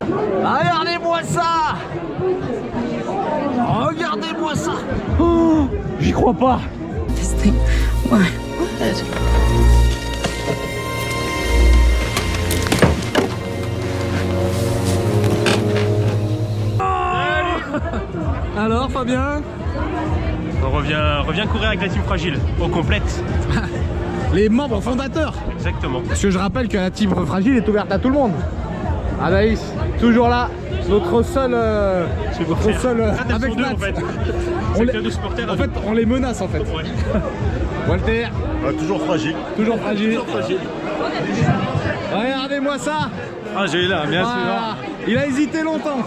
Regardez-moi ça. Regardez-moi ça. Oh, j'y crois pas. This thing. Why? What? Alors Fabien? On revient courir avec la team fragile, au complète. Les membres fondateurs. Exactement. Parce que je rappelle que la team fragile est ouverte à tout le monde. Anaïs, toujours là, notre seul avec Nat. En fait. On C'est que de supporters. en fait, on les menace en fait. Ouais. Walter, Toujours fragile. toujours fragile. Regardez-moi ça. Ah, j'ai eu là, bien Voilà. Il a hésité longtemps.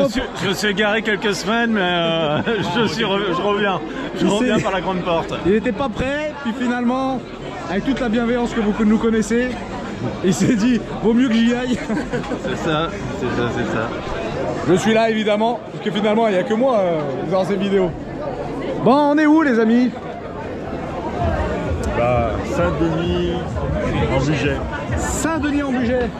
sûr. Je me suis égaré quelques semaines, mais je reviens. Je reviens par la grande porte. Il n'était pas prêt, puis finalement, avec toute la bienveillance que vous nous connaissez, il s'est dit, vaut mieux que j'y aille. C'est ça. Je suis là évidemment, parce que finalement il n'y a que moi dans ces vidéos. Bon, on est où les amis? Bah, Saint-Denis en budget. Saint-Denis en budget.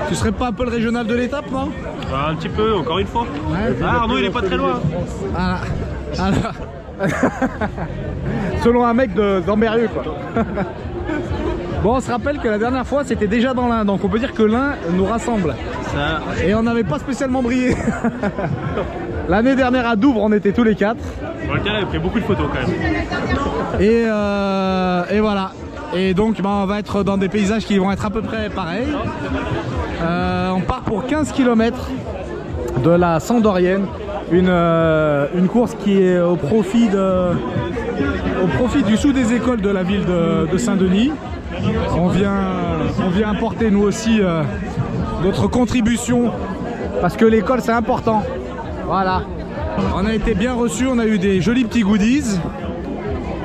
Tu serais pas un peu le régional de l'étape, non? Un petit peu, encore une fois. Ouais. Ah, Arnaud, il est pas très loin. Ah, ah là. Selon un mec d'Ambérieux quoi. Bon, on se rappelle que la dernière fois c'était déjà dans l'Ain, donc on peut dire que l'Ain nous rassemble. Ça. Et on n'avait pas spécialement brillé. L'année dernière à Douvres on était tous les quatre. Walter avait pris beaucoup de photos quand même. Et voilà. Et donc bah, on va être dans des paysages qui vont être à peu près pareils. On part pour 15 km de la Sandorienne. Une course qui est au profit du sous des écoles de la ville de Saint-Denis. On vient apporter nous aussi notre contribution parce que l'école c'est important. Voilà. On a été bien reçus, on a eu des jolis petits goodies.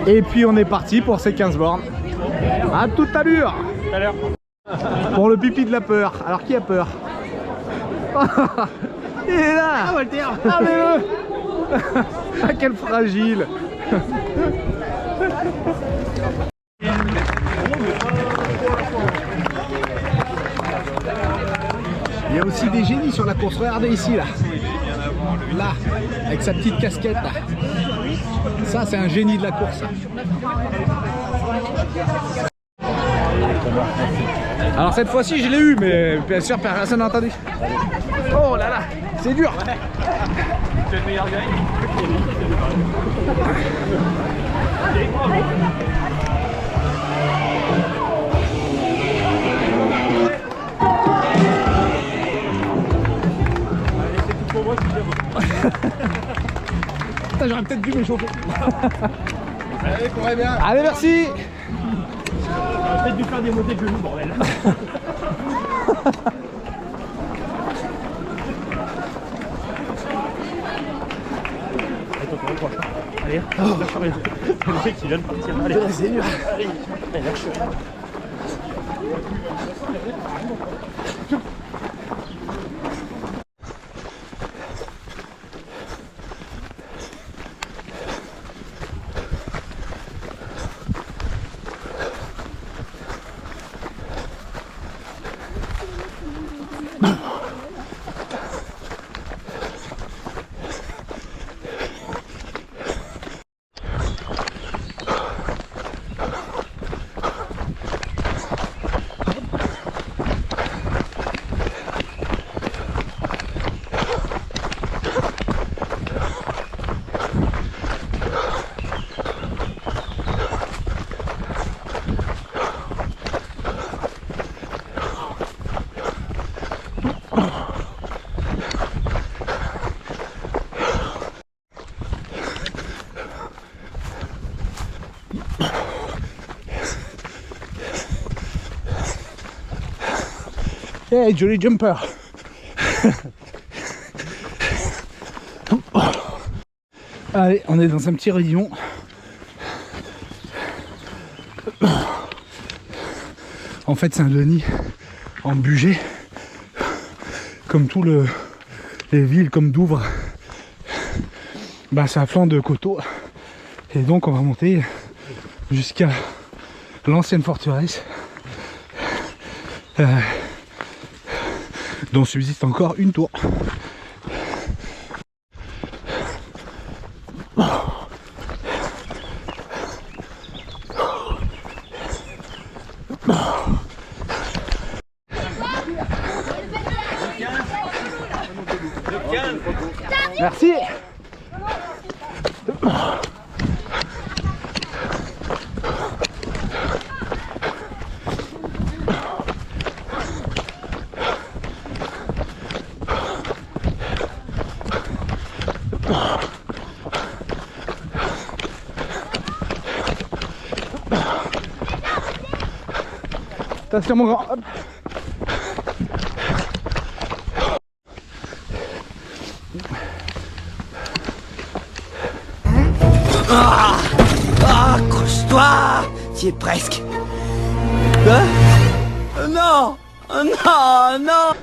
Et puis on est parti pour ces 15 bornes. À toute allure. Tout à l'heure. Pour le pipi de la peur. Alors qui a peur? Il est là. Ah Walter. Allez-le. Ah quel fragile. Il y a aussi des génies sur la course. Regardez ici là. Là, avec sa petite casquette là. Ça c'est un génie de la course. Alors cette fois-ci je l'ai eu, mais bien sûr personne n'a entendu. Oh là là, c'est dur. Tu es le meilleur gars. Putain, j'aurais peut-être dû m'échauffer. Allez, courez bien. Allez, merci. J'aurais peut-être dû faire des montées de genoux, bordel. Allez, lâche rien. Le mec qui vient de partir. Allez, C'est dur. allez, lâche rien. Hey, jolly jumper. Allez, on est dans un petit rayon. En fait, Saint-Denis, en budget, comme tous les villes comme Douvres, bah, c'est un flanc de coteau. Et donc, on va monter jusqu'à l'ancienne forteresse. dont subsiste encore une tour. Merci. Attention mon grand. Hop. Accroche-toi! Tu es presque. Hein? Non! Non! Non!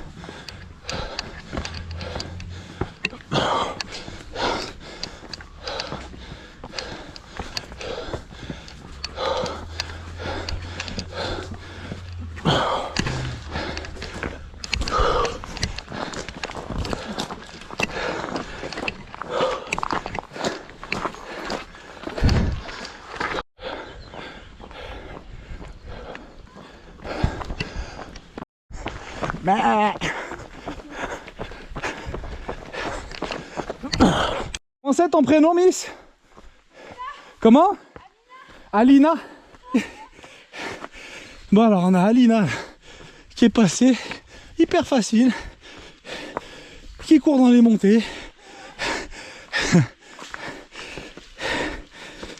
Bah. Comment c'est ton prénom, Miss? Comment? Alina. Bon alors on a Alina qui est passée, hyper facile, qui court dans les montées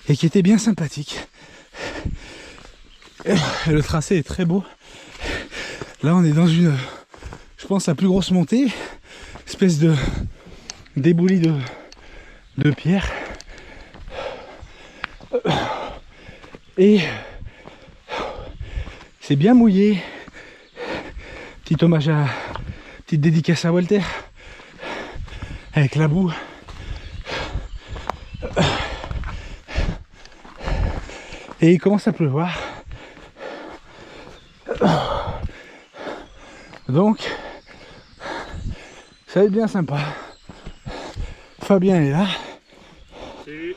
et qui était bien sympathique. Et le tracé est très beau. Là on est dans une, je pense, la plus grosse montée, espèce de d'éboulis de pierre. Et c'est bien mouillé. Petit hommage à, petite dédicace à Walter avec la boue. Et il commence à pleuvoir. Donc ça va être bien sympa. Fabien est là. Salut.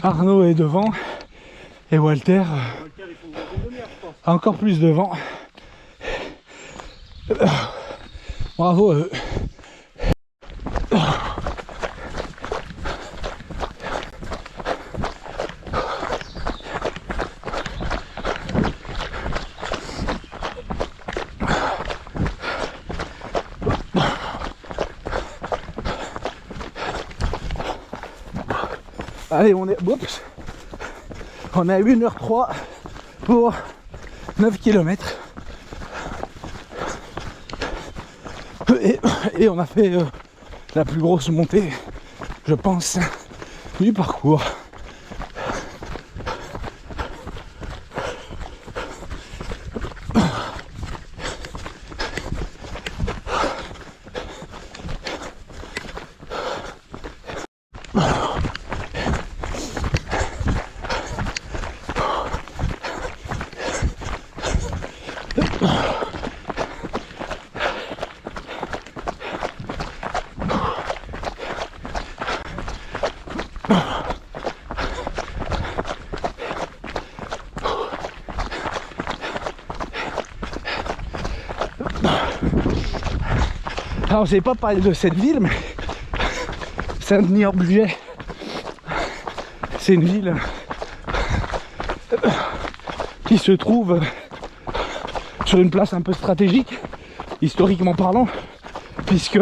Arnaud est devant. Et Walter a encore plus devant. Bravo à eux. Allez, on est à 1h03 pour 9 km. Et on a fait la plus grosse montée, je pense, du parcours. Alors j'ai pas parlé de cette ville, mais Saint-Denis-hors-Bugey, c'est une ville qui se trouve sur une place un peu stratégique, historiquement parlant, puisque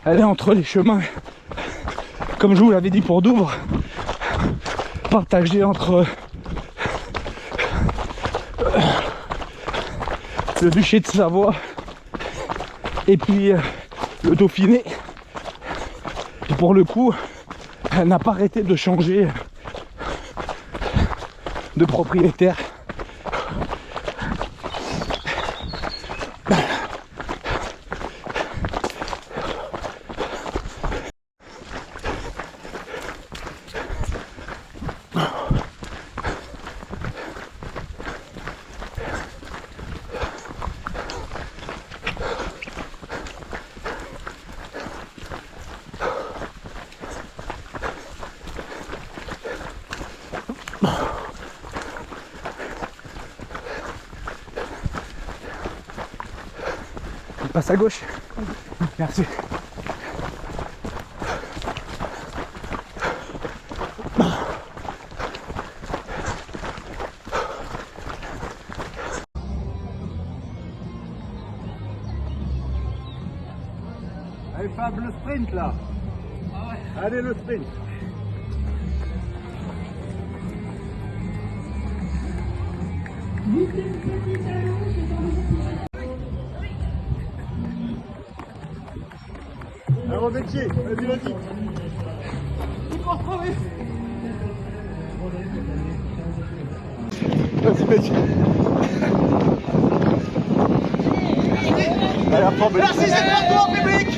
elle est entre les chemins, comme je vous l'avais dit pour Douvres, partagée entre le duché de Savoie et puis le Dauphiné. Et pour le coup, elle n'a pas arrêté de changer de propriétaire. passe à gauche. Merci. Allez Fab, le sprint là. Allez le sprint. Alors Betty, vas-y, vas-y. Vas-y Betty. Allez, apprends Betty. Merci, c'est pour toi, public.